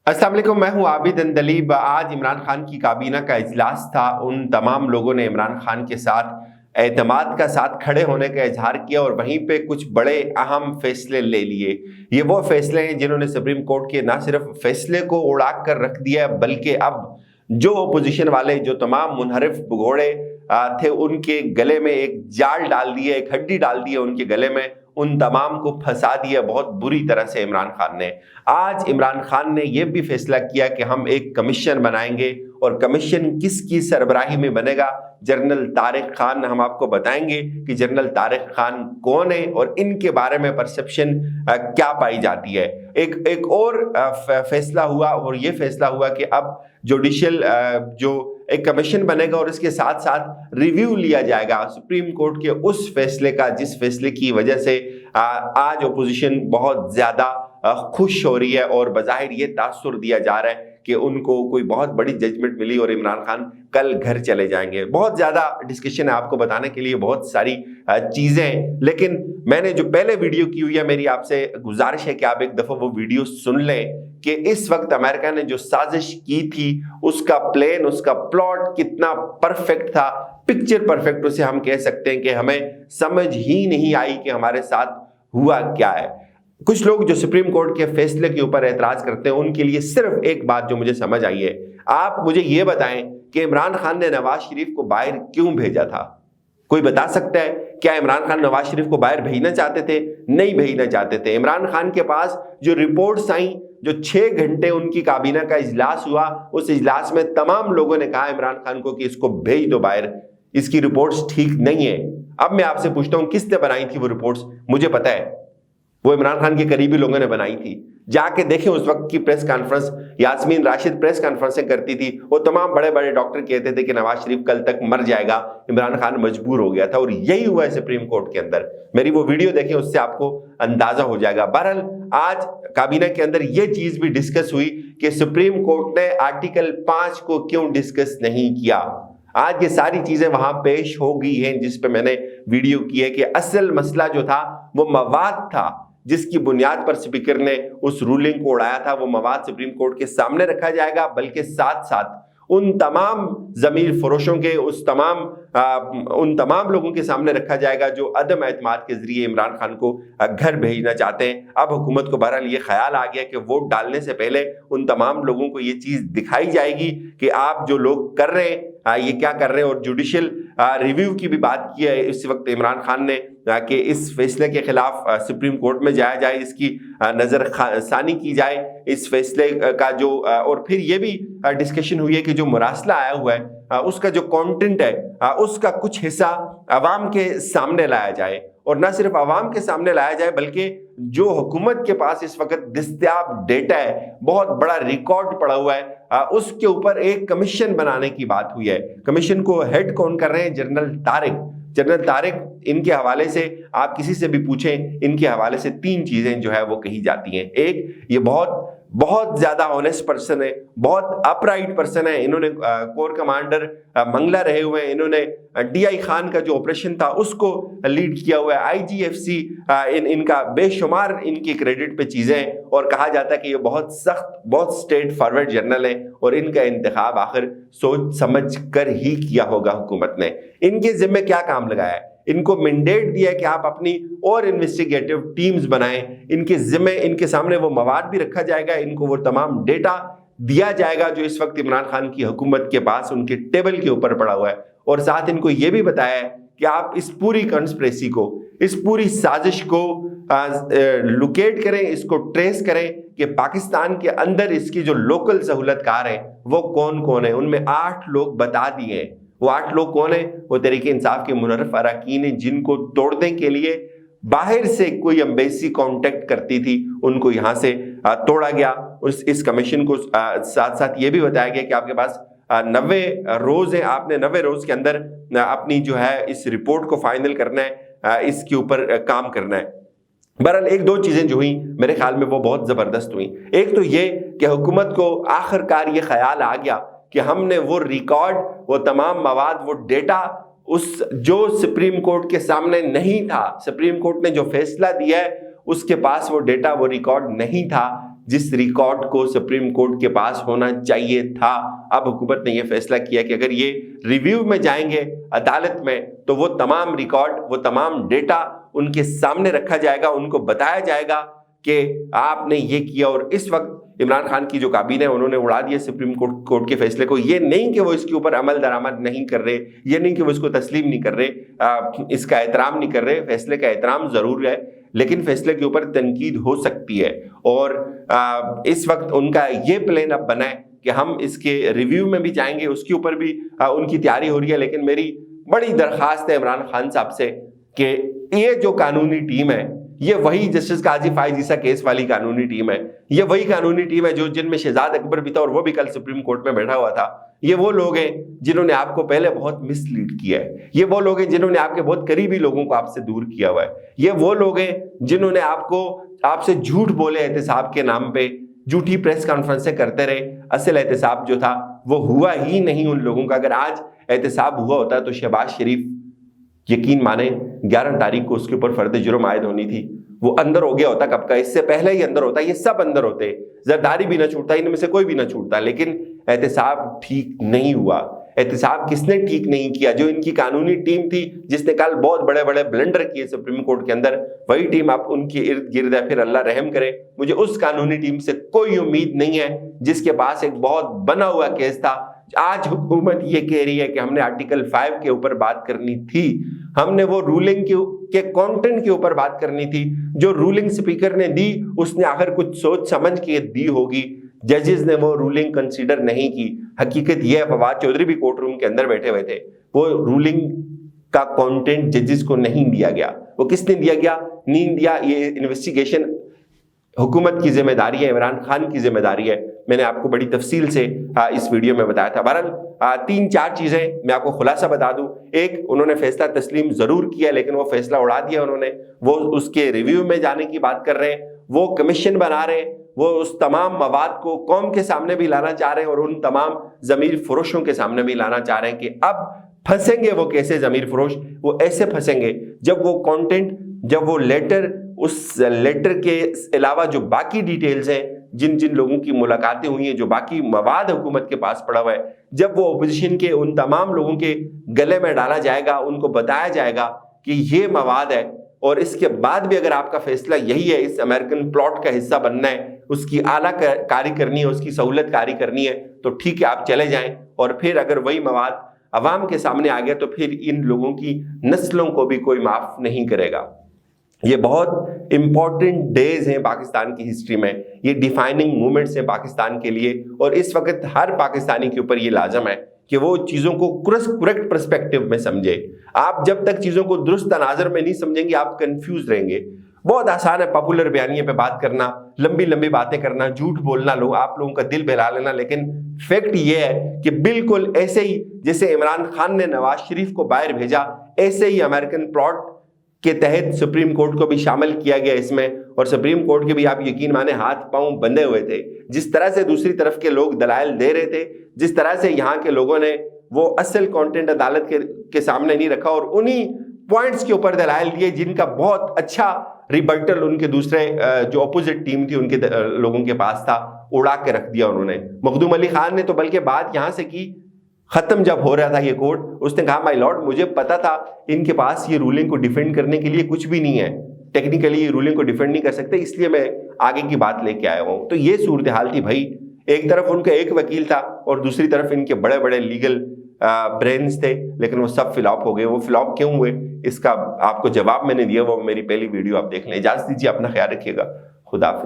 अस्सलाम वालेकुम, मैं हूं आबिद अंदलीब। आज इमरान खान की काबीना का इजलास था। उन तमाम लोगों ने इमरान खान के साथ एतमाद का साथ खड़े होने का इजहार किया और वहीं पे कुछ बड़े अहम फैसले ले लिए। ये वो फैसले हैं जिन्होंने सुप्रीम कोर्ट के ना सिर्फ फैसले को उड़ा कर रख दिया, बल्कि अब जो अपोजिशन वाले जो तमाम मुनहरिफ भगोड़े थे उनके गले में एक जाल डाल दिए, एक हड्डी डाल दी है उनके गले में। उन तमाम को फंसा दिया बहुत बुरी तरह से इमरान खान ने। आज इमरान खान ने यह भी फैसला किया कि हम एक कमीशन बनाएंगे, और कमीशन किसकी सरबराही में बनेगा? जनरल तारिक खान। हम आपको बताएंगे कि जनरल तारिक खान कौन है और इनके बारे में परसेप्शन क्या पाई जाती है। एक और फैसला हुआ, और ये फैसला हुआ कि अब जुडिशियल जो एक कमीशन बनेगा और इसके साथ साथ रिव्यू लिया जाएगा सुप्रीम कोर्ट के उस फैसले का, जिस फैसले की वजह से आज अपोजिशन बहुत ज्यादा खुश हो रही है और बज़ाहिर ये तासुर दिया जा रहा है कि उनको कोई बहुत बड़ी जजमेंट मिली और इमरान खान कल घर चले जाएंगे। बहुत ज्यादा डिस्कशन है आपको बताने के लिए, बहुत सारी चीजें, लेकिन मैंने जो पहले वीडियो की हुई है, मेरी आपसे गुजारिश है कि आप एक दफा वो वीडियो सुन लें कि इस वक्त अमेरिका ने जो साजिश की थी उसका प्लान, उसका प्लॉट कितना परफेक्ट था। पिक्चर परफेक्ट उसे हम कह सकते हैं कि हमें समझ ही नहीं आई कि हमारे साथ हुआ क्या है। कुछ लोग जो सुप्रीम कोर्ट के फैसले के ऊपर एतराज करते हैं उनके लिए सिर्फ एक बात जो मुझे समझ आई है, आप मुझे यह बताएं कि इमरान खान ने नवाज शरीफ को बाहर क्यों भेजा था? कोई बता सकता है? क्या इमरान खान नवाज शरीफ को बाहर भेजना चाहते थे? नहीं भेजना चाहते थे। इमरान खान के पास जो रिपोर्ट्स आई, जो 6 घंटे उनकी काबीना का इजलास हुआ, उस इजलास में तमाम लोगों ने कहा इमरान खान को कि इसको भेज दो बाहर, इसकी रिपोर्ट्स ठीक नहीं है। अब मैं आपसे पूछता हूं किसने बनाई थी वो रिपोर्ट्स? मुझे पता है, वो इमरान खान के करीबी लोगों ने बनाई थी। जाके देखें उस वक्त की press conference, Yasmin Rashid press कॉन्फ्रेंसें करती थी, वो तमाम बड़े बड़े डॉक्टर कहते थे कि नवाज शरीफ कल तक मर जाएगा, इमरान खान मजबूर हो गया था, और यही हुआ है सुप्रीम कोर्ट के अंदर। मेरी वो वीडियो देखें, उससे आपको अंदाजा हो जाएगा। बहरहाल आज काबीना के अंदर ये चीज भी डिस्कस हुई कि सुप्रीम कोर्ट ने आर्टिकल 5 को क्यों डिस्कस नहीं किया। आज ये सारी चीजें वहां पेश हो गई हैं जिस पे मैंने वीडियो की है कि असल मसला जो था वो मवाद था, जिसकी बुनियाद पर स्पीकर ने उस रूलिंग को उड़ाया था। वो मवाद सुप्रीम कोर्ट के सामने रखा जाएगा, बल्कि साथ साथ उन तमाम ज़मीर फरोशों के उन तमाम लोगों के सामने रखा जाएगा जो अदम एतमाद के जरिए इमरान खान को घर भेजना चाहते हैं। अब हुकूमत को बहरहाल ये ख्याल आ गया कि वोट डालने से पहले उन तमाम लोगों को ये चीज़ दिखाई जाएगी कि आप जो लोग कर रहे हैं ये क्या कर रहे हैं। और जुडिशियल रिव्यू की भी बात की है इस वक्त इमरान खान ने कि इस फैसले के खिलाफ सुप्रीम कोर्ट में जाया जाए, इसकी नजर सानी की जाए इस फैसले का जो और फिर ये भी डिस्कशन हुई है कि जो मुरासला आया हुआ है उसका जो कंटेंट है उसका कुछ हिस्सा अवाम के सामने लाया जाए, और ना सिर्फ अवाम के सामने लाया जाए बल्कि जो हुकूमत के पास इस वक्त दस्तयाब डेटा है, बहुत बड़ा रिकॉर्ड पड़ा हुआ है, उसके ऊपर एक कमीशन बनाने की बात हुई है। कमीशन को हेड कौन कर रहे हैं? जनरल तारिक। इनके हवाले से आप किसी से भी पूछें, इनके हवाले से 3 चीजें जो है वो कही जाती हैं। एक, ये बहुत ज्यादा ऑनेस्ट पर्सन है, बहुत अपराइट पर्सन है। इन्होंने कोर कमांडर मंगला रहे हुए हैं, इन्होंने DI खान का जो ऑपरेशन था उसको लीड किया हुआ है, IGFC इनका बेशुमार इनकी क्रेडिट पे चीजें, और कहा जाता है कि ये बहुत सख्त, बहुत स्ट्रेट फॉरवर्ड जनरल है और इनका इंतखाब आखिर सोच समझ कर ही किया होगा हुकूमत ने। इनके जिम्मे क्या काम लगाया है? इनको मैंडेट दिया है कि आप अपनी और इन्वेस्टिगेटिव टीम्स बनाएं। इनके जिम्मे, इनके सामने वो मवाद भी रखा जाएगा, इनको वो तमाम डेटा दिया जाएगा जो इस वक्त इमरान खान की हुकूमत के पास उनके टेबल के ऊपर पड़ा हुआ है, और साथ इनको ये भी बताया है कि आप इस पूरी कंस्पिरेसी को, इस पूरी साजिश को लोकेट करें, इसको ट्रेस करें कि पाकिस्तान के अंदर इसकी जो लोकल सहूलतकार हैं वो कौन कौन है। उनमें 8 लोग बता दिए हैं। वो 8 लोग कौन है? वो तहरीक इंसाफ के मुनर्रफ अरकान हैं जिनको तोड़ने के लिए बाहर से कोई एम्बेसी कांटेक्ट करती थी, उनको यहां से तोड़ा गया। इस कमीशन को साथ साथ ये भी बताया गया कि आपके पास 90 रोज है, आपने 90 रोज के अंदर अपनी जो है इस रिपोर्ट को फाइनल करना है, इसके ऊपर काम करना है। बहरहाल 1-2 चीजें जो हुई मेरे ख्याल में वो बहुत जबरदस्त हुई। एक तो ये कि हुकूमत को आखिरकार ये ख्याल आ गया कि हमने वो रिकॉर्ड, वो तमाम मवाद, वो डेटा उस जो सुप्रीम कोर्ट के सामने नहीं था, सुप्रीम कोर्ट ने जो फैसला दिया है उसके पास वो डेटा, वो रिकॉर्ड नहीं था, जिस रिकॉर्ड को सुप्रीम कोर्ट के पास होना चाहिए था। अब हुकूमत ने यह फैसला किया कि अगर ये रिव्यू में जाएंगे अदालत में तो वो तमाम रिकॉर्ड, वो तमाम डेटा उनके सामने रखा जाएगा, उनको बताया जाएगा कि आपने ये किया। और इस वक्त इमरान खान की जो काबीना है उन्होंने उड़ा दिया सुप्रीम कोर्ट के फैसले को। ये नहीं कि वो इसके ऊपर अमल दरामद नहीं कर रहे, ये नहीं कि वो इसको तस्लीम नहीं कर रहे, इसका एहतराम नहीं कर रहे। फैसले का एहतराम जरूर है, लेकिन फैसले के ऊपर तनकीद हो सकती है। और इस वक्त उनका ये प्लान अब बना है कि हम इसके रिव्यू में भी जाएंगे, उसके ऊपर भी उनकी तैयारी हो रही है। लेकिन मेरी बड़ी दरख्वास्त है इमरान खान साहब से कि ये जो कानूनी टीम है, ये वही जस्टिस काजी फाइज ईसा केस वाली कानूनी टीम है, ये वही कानूनी टीम है जो जिनमें शहजाद अकबर भी था और वो भी कल सुप्रीम कोर्ट में बैठा हुआ था। ये वो लोग हैं जिन्होंने आपको पहले बहुत मिसलीड किया है, ये वो लोग हैं जिन्होंने आपके बहुत करीबी लोगों को आपसे दूर किया हुआ है, ये वो लोग हैं जिन्होंने आपसे झूठ बोले एहतसाब के नाम पे, झूठी प्रेस कॉन्फ्रेंसें करते रहे। असल एहतसाब जो था वो हुआ ही नहीं उन लोगों का। अगर आज एहतसाब हुआ होता तो शहबाज शरीफ, यकीन माने 11 तारीख को उसके ऊपर फर्द जुर्म आयद होनी थी, वो अंदर हो गया होता कब का, इससे पहले ही अंदर होता। ये सब अंदर होते, जरदारी भी ना छूटता, इनमें से कोई भी ना छूटता। लेकिन एहतसाब ठीक नहीं हुआ। एहतसाब किसने ठीक नहीं किया? जो इनकी कानूनी टीम थी, जिसने कल बहुत बड़े बड़े ब्लंडर किए सुप्रीम कोर्ट के अंदर, वही टीम आप उनके इर्द गिर्द है। फिर अल्लाह रहम करे, मुझे उस कानूनी टीम से कोई उम्मीद नहीं है जिसके पास एक बहुत बना हुआ केस था। आज हुकूमत ये कह रही है कि हमने आर्टिकल 5 के ऊपर बात करनी थी, हमने वो रूलिंग के कंटेंट के ऊपर बात करनी थी। जो रूलिंग स्पीकर ने दी उसने आखिर कुछ सोच समझ के दी होगी, जजेस ने वो रूलिंग कंसीडर नहीं की। हकीकत यह है, फवाद चौधरी भी कोर्ट रूम के अंदर बैठे हुए थे, वो रूलिंग का कंटेंट जजेस को नहीं दिया गया। वो किसने दिया गया? नहीं दिया। ये इन्वेस्टिगेशन हुकूमत की जिम्मेदारी है, इमरान खान की जिम्मेदारी है। मैंने आपको बड़ी तफसील से इस वीडियो में बताया था। बहरहाल 3-4 चीजें मैं आपको खुलासा बता दूं। एक, उन्होंने फैसला तस्लीम जरूर किया, लेकिन वो फैसला उड़ा दिया उन्होंने। वो उसके रिव्यू में जाने की बात कर रहे हैं, वो कमीशन बना रहे हैं, वो उस तमाम मवाद को कौम के सामने भी लाना चाह रहे हैं और उन तमाम जमीर फरोशों के सामने भी लाना चाह रहे हैं कि अब फंसेंगे वो कैसे जमीर फरोश। वो ऐसे फंसेंगे जब वो कंटेंट, जब वो लेटर, उस लेटर के अलावा जो बाकी डिटेल्स हैं, जिन जिन लोगों की मुलाकातें हुई हैं, जो बाकी मवाद हुकूमत के पास पड़ा हुआ है, जब वो अपोजिशन के उन तमाम लोगों के गले में डाला जाएगा, उनको बताया जाएगा कि ये मवाद है, और इसके बाद भी अगर आपका फैसला यही है इस अमेरिकन प्लॉट का हिस्सा बनना है, उसकी आला कारी करनी है, उसकी सहूलत कारी करनी है, तो ठीक है आप चले जाएं। और फिर अगर वही मवाद अवाम के सामने आ गया तो फिर इन लोगों की नस्लों को भी कोई माफ नहीं करेगा। ये बहुत इंपॉर्टेंट डेज हैं पाकिस्तान की हिस्ट्री में, ये डिफाइनिंग मोमेंट्स हैं पाकिस्तान के लिए, और इस वक्त हर पाकिस्तानी के ऊपर ये लाजम है कि वो चीज़ों को करेक्ट पर्सपेक्टिव में समझे। आप जब तक चीज़ों को दुरुस्त तनाजर में नहीं समझेंगे आप कंफ्यूज रहेंगे। बहुत आसान है पॉपुलर बयानिए पे बात करना, लंबी लंबी बातें करना, झूठ बोलना, आप लोगों का दिल बहला लेना, लेकिन फैक्ट ये है कि बिल्कुल ऐसे ही जैसे इमरान खान ने नवाज शरीफ को बाहर भेजा, ऐसे ही अमेरिकन प्लॉट के तहत सुप्रीम कोर्ट को भी शामिल किया गया इसमें। और सुप्रीम कोर्ट के भी आप यकीन माने हाथ पांव बंधे हुए थे। जिस तरह से दूसरी तरफ के लोग दलाइल दे रहे थे, जिस तरह से यहाँ के लोगों ने वो असल कंटेंट अदालत के सामने नहीं रखा और उन्हीं पॉइंट्स के ऊपर दलाइल दिए जिनका बहुत अच्छा रिबटल उनके दूसरे जो अपोजिट टीम थी उनके लोगों के पास था, उड़ा के रख दिया उन्होंने। मखदूम अली खान ने तो बल्कि बात यहाँ से की, खत्म जब हो रहा था ये कोर्ट, उसने कहा माय लॉर्ड मुझे पता था इनके पास ये रूलिंग को डिफेंड करने के लिए कुछ भी नहीं है, टेक्निकली ये रूलिंग को डिफेंड नहीं कर सकते, इसलिए मैं आगे की बात लेके आया हूँ। तो ये सूरत हाल थी भाई। एक तरफ उनका एक वकील था और दूसरी तरफ इनके बड़े बड़े लीगल ब्रेन्स थे, लेकिन वो सब फ्लॉप हो गए। वो फ्लॉप क्यों हुए इसका आपको जवाब मैंने दिया, वो मेरी पहली वीडियो आप देख लें। इजाजत दीजिए, अपना ख्याल रखिएगा, खुदा हाफिज़।